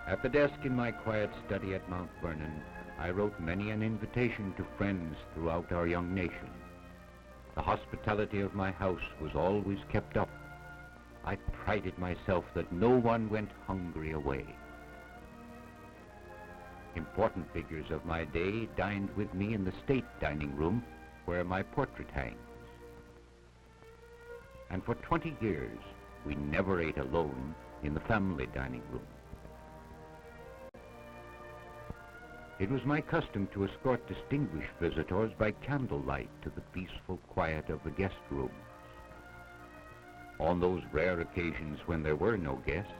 At the desk in my quiet study at Mount Vernon, I wrote many an invitation to friends throughout our young nation. The hospitality of my house was always kept up. I prided myself that no one went hungry away. Important figures of my day dined with me in the state dining room where my portrait hangs. And for 20 years, we never ate alone in the family dining room. It was my custom to escort distinguished visitors by candlelight to the peaceful quiet of the guest rooms. On those rare occasions when there were no guests,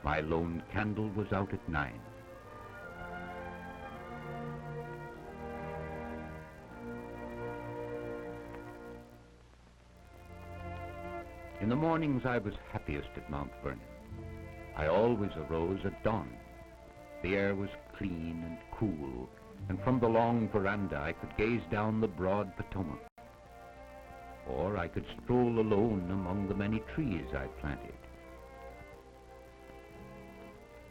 my lone candle was out at 9. In the mornings I was happiest at Mount Vernon. I always arose at dawn. The air was clean and cool, and from the long veranda I could gaze down the broad Potomac. Or I could stroll alone among the many trees I planted.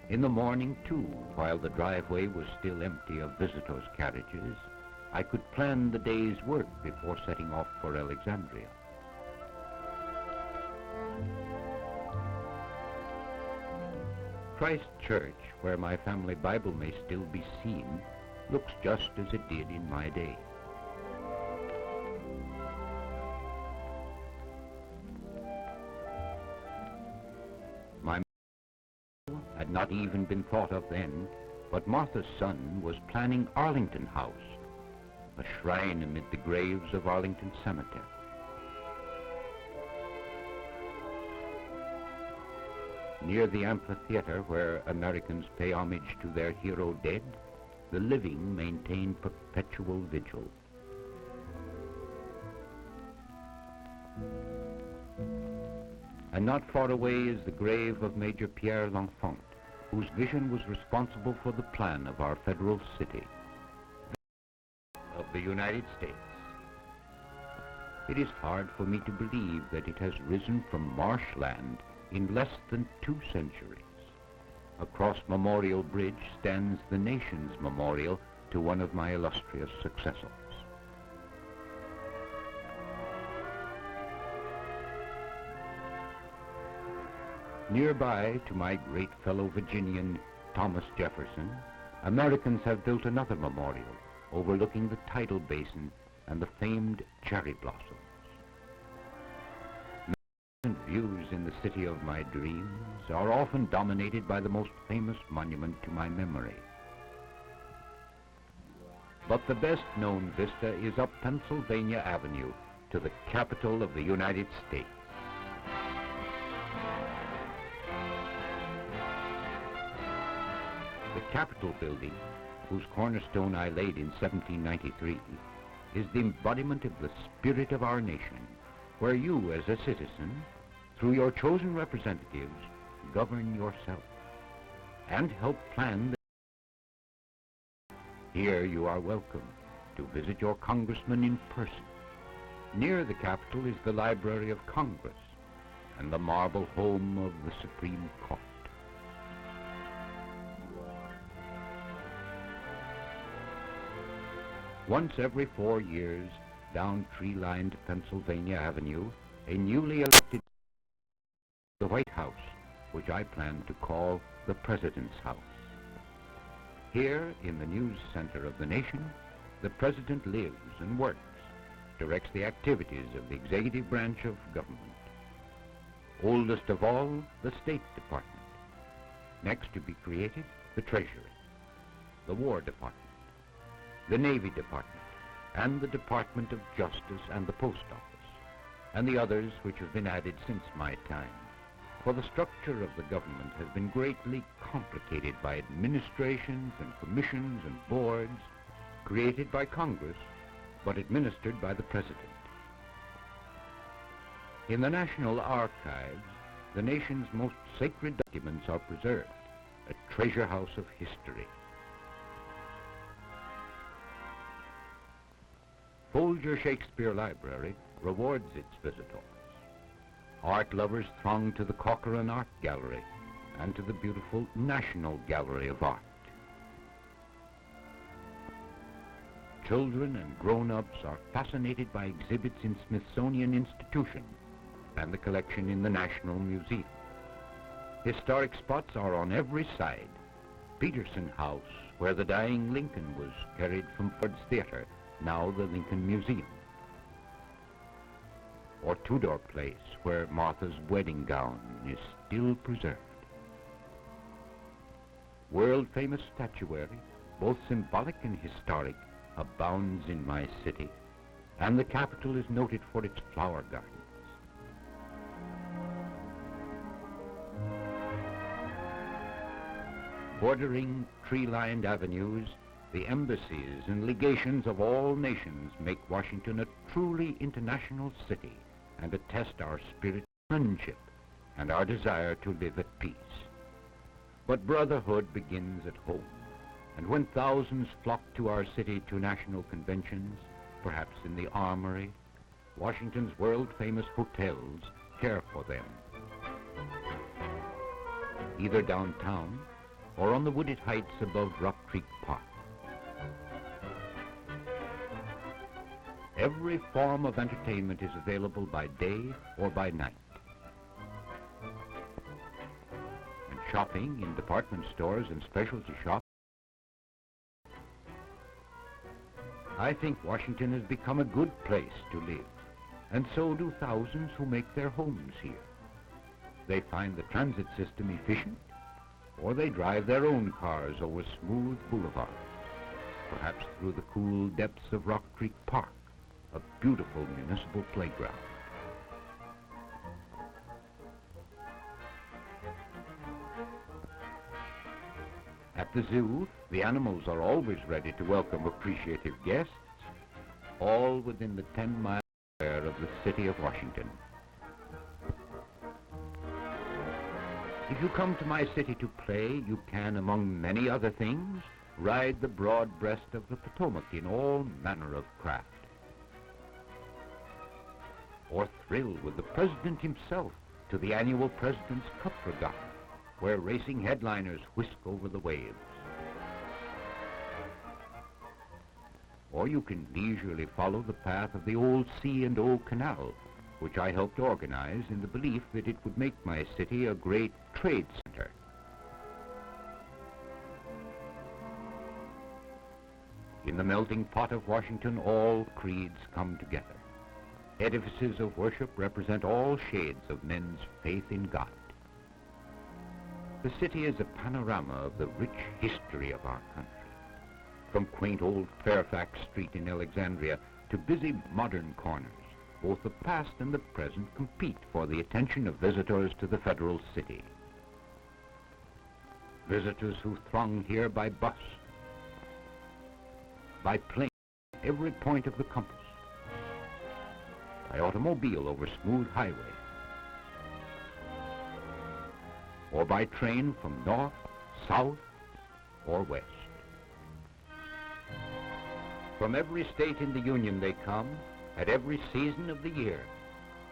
In the morning, too, while the driveway was still empty of visitors' carriages, I could plan the day's work before setting off for Alexandria. Christ Church, where my family Bible may still be seen, looks just as it did in my day. My mother had not even been thought of then, but Martha's son was planning Arlington House, a shrine amid the graves of Arlington Cemetery. Near the amphitheater where Americans pay homage to their hero dead, the living maintain perpetual vigil. And not far away is the grave of Major Pierre L'Enfant, whose vision was responsible for the plan of our federal city, of the United States. It is hard for me to believe that it has risen from marshland in less than 2 centuries. Across Memorial Bridge stands the nation's memorial to one of my illustrious successors. Nearby to my great fellow Virginian Thomas Jefferson, Americans have built another memorial overlooking the tidal basin and the famed cherry blossoms. Views in the city of my dreams are often dominated by the most famous monument to my memory. But the best known vista is up Pennsylvania Avenue to the capital of the United States. The Capitol building, whose cornerstone I laid in 1793, is the embodiment of the spirit of our nation, where you as a citizen, through your chosen representatives, govern yourself and help plan the... Here you are welcome to visit your congressman in person. Near the Capitol is the Library of Congress and the marble home of the Supreme Court. Once every 4 years, down tree-lined Pennsylvania Avenue, a newly elected the White House, which I plan to call the President's House. Here, in the news center of the nation, the President lives and works, directs the activities of the executive branch of government. Oldest of all, the State Department. Next to be created, the Treasury, the War Department, the Navy Department, and the Department of Justice and the Post Office, and the others which have been added since my time. For the structure of the government has been greatly complicated by administrations and commissions and boards created by Congress, but administered by the President. In the National Archives, the nation's most sacred documents are preserved, a treasure house of history. Folger Shakespeare Library rewards its visitors. Art lovers throng to the Corcoran Art Gallery, and to the beautiful National Gallery of Art. Children and grown-ups are fascinated by exhibits in Smithsonian Institution and the collection in the National Museum. Historic spots are on every side. Peterson House, where the dying Lincoln was carried from Ford's Theater, now the Lincoln Museum. Or Tudor Place, where Martha's wedding gown is still preserved. World-famous statuary, both symbolic and historic, abounds in my city, and the capital is noted for its flower gardens. Bordering tree-lined avenues, the embassies and legations of all nations make Washington a truly international city and attest our spirit of friendship and our desire to live at peace. But brotherhood begins at home, and when thousands flock to our city to national conventions, perhaps in the Armory, Washington's world-famous hotels care for them. Either downtown or on the wooded heights above Rock Creek Park. Every form of entertainment is available by day or by night. And shopping in department stores and specialty shops. I think Washington has become a good place to live, and so do thousands who make their homes here. They find the transit system efficient, or they drive their own cars over smooth boulevards, perhaps through the cool depths of Rock Creek Park, a beautiful municipal playground. At the zoo, the animals are always ready to welcome appreciative guests, all within the 10-mile square of the city of Washington. If you come to my city to play, you can, among many other things, ride the broad breast of the Potomac in all manner of craft. Or thrill with the President himself to the annual President's Cup Regatta, where racing headliners whisk over the waves. Or you can leisurely follow the path of the old C&O Canal, which I helped organize in the belief that it would make my city a great trade center. In the melting pot of Washington, all creeds come together. Edifices of worship represent all shades of men's faith in God. The city is a panorama of the rich history of our country. From quaint old Fairfax Street in Alexandria to busy modern corners, both the past and the present compete for the attention of visitors to the federal city. Visitors who throng here by bus, by plane, every point of the compass, by automobile over smooth highways, or by train from north, south, or west. From every state in the Union they come, at every season of the year.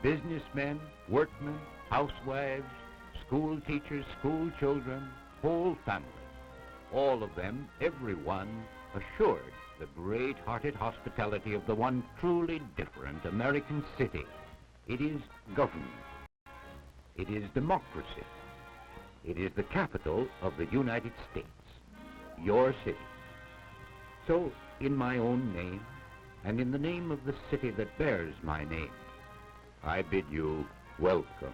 Businessmen, workmen, housewives, school teachers, school children, whole families. All of them, every one, assured the great-hearted hospitality of the one truly different American city. It is government. It is democracy. It is the capital of the United States, your city. So, in my own name, and in the name of the city that bears my name, I bid you welcome.